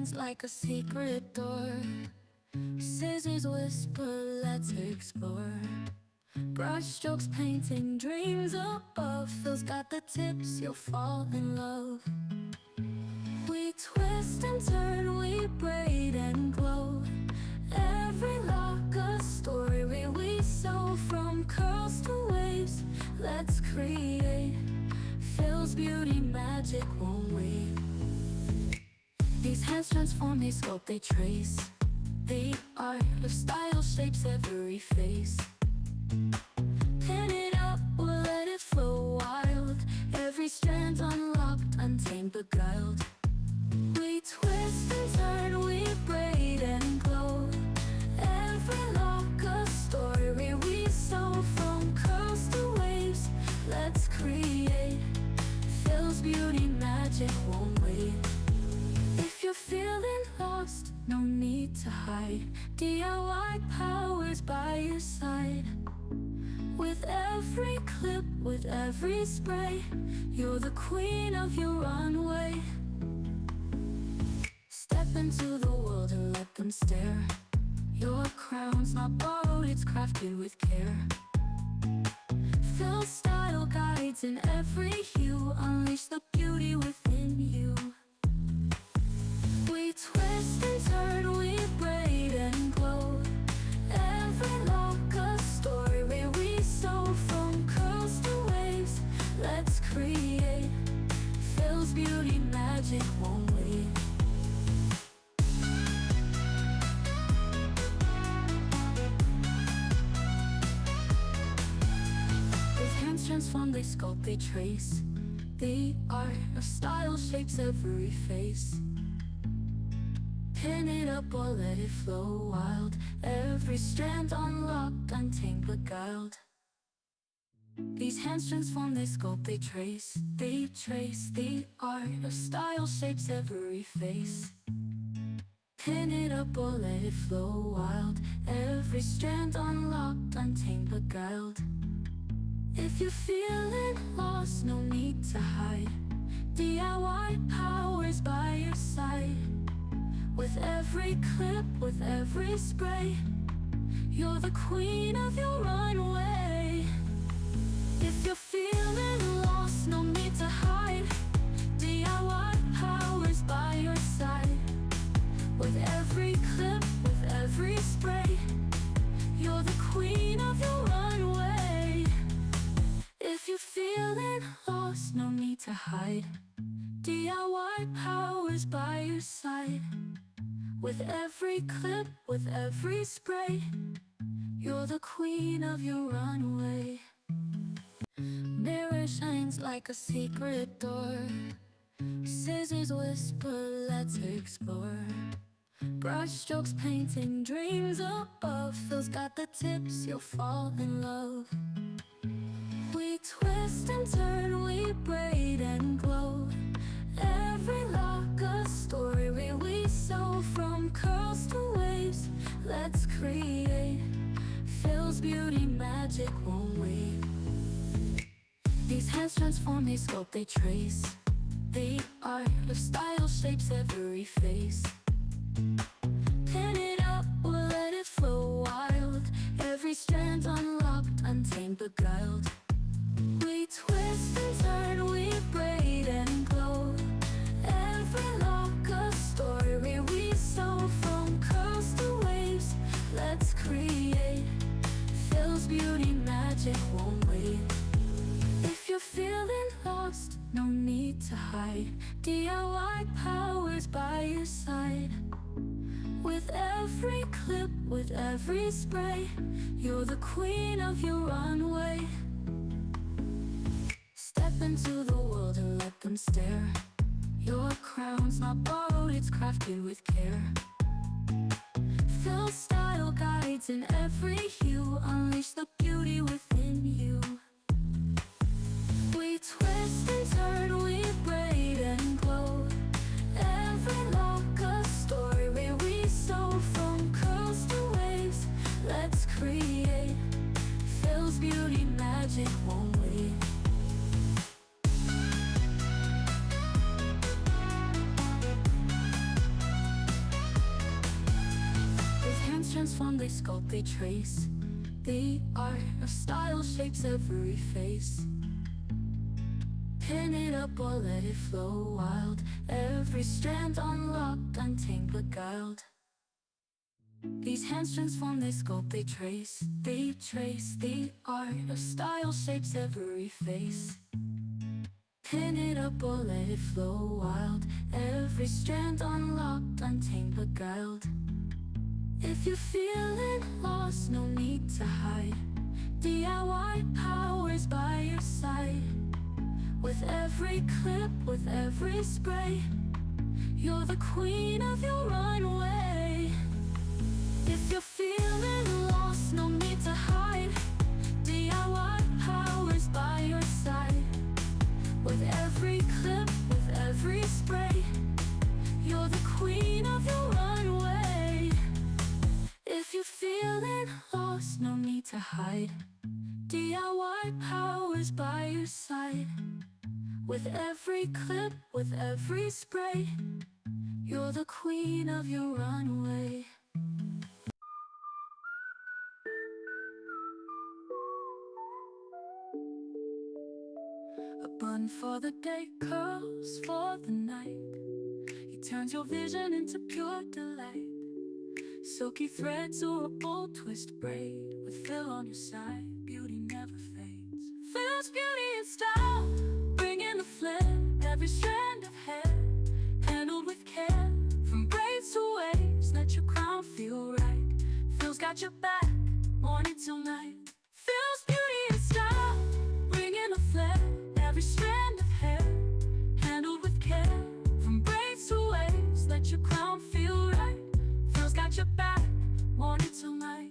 shines like a secret door. Scissors whisper, let's explore. Brush strokes painting dreams above. Phil's got the tips, you'll fall in love. We twist and turn, we braid and glow. Every lock a story we sew. From curls to waves, let's create. Phil's beauty magic, won't we? These hands transform, they sculpt, they trace. The art of style shapes every face. Pin it up or let it flow wild. Every strand unlocked, untamed, beguiled. We twist and turn, we braid and glow. Every lock a story we sew. From curls to waves, let's create. Phil's beauty magic won't wait. If you're feeling lost, no need to hide. DIY powers by your side. With every clip, with every spray, you're the queen of your runway. Step into the world and let them stare. Your crown's not borrowed, it's crafted with care. Phil style guides in every hue. Unleash the beauty within you. We twist and turn, we braid and glow. Every lock a story we sew. From curls to waves, let's create. Phil's beauty magic won't wait. His hands transform, they sculpt, they trace. The art of style shapes every face. Pin it up or let it flow wild. Every strand unlocked, untamed, beguiled. These hands transform, they sculpt, they trace. They trace. The art of style shapes every face. Pin it up or let it flow wild. Every strand unlocked, untamed, beguiled. If you're feeling lost, no need to hide. DIY powers by your side. With every clip, with every spray, you're the queen of your runway. If you're feeling lost, no need to hide. DIY powers by your side. With every clip, with every spray, you're the queen of your runway. If you're feeling lost, no need to hide. DIY powers by your side. With every clip, with every spray, you're the queen of your runway. Mirror shines like a secret door. Scissors whisper, let's explore. Brush strokes painting dreams above. Phil's got the tips, you'll fall in love. We twist and turn, we braid and glow. Every lock a story we sew. From curls to waves, let's create. Phil's beauty magic won't wait. These hands transform, they sculpt, they trace. The art of style shapes every face. Pin it up or let it flow wild. Every strand unlocked, untamed, beguiled. We twist and turn, we braid and glow. Every lock a story we sew. From curls to waves, let's create. Phil's beauty magic won't wait. If you're feeling lost, no need to hide. DIY powers by your side. With every clip, with every spray, you're the queen of your runway. Step into the world and let them stare. Your crown's not borrowed, it's crafted with care. Phil style guides in every hue. Unleash the beauty within you. We twist and turn, we braid and glow. Every lock a story we sew. From curls to waves, let's create. Phil's beauty magic won't wait. hands transform, they sculpt, they trace. The art of style shapes every face. Pin it up or let it flow wild. Every strand unlocked, untamed, beguiled. These hands transform, they sculpt, they trace. They trace. The art of style shapes every face. Pin it up or let it flow wild. Every strand unlocked, untamed, beguiled. If you're feeling lost, no need to hide. DIY power's by your side. With every clip, with every spray, you're the queen of your runway. If you're feeling lost, no need to hide. DIY power's by your side. With every clip, with every spray, you're the queen of your runway. If you're feeling lost, no need to hide. DIY power's by your side. With every clip, with every spray, you're the queen of your runway. A bun for the day, curls for the night. He turns your vision into pure delight. Silky threads or a bold twist braid. With fill on your side, beauty never fades. Phil's beauty and style, bringing the flair. Every strand of hair, handled with care. From braids to waves, let your crown feel right. Phil's got your back, morning till night. Phil's beauty and style, bringing the flair. Every strand of hair, handled with care. From braids to waves, let your crown feel right. Phil's got your back, morning till night.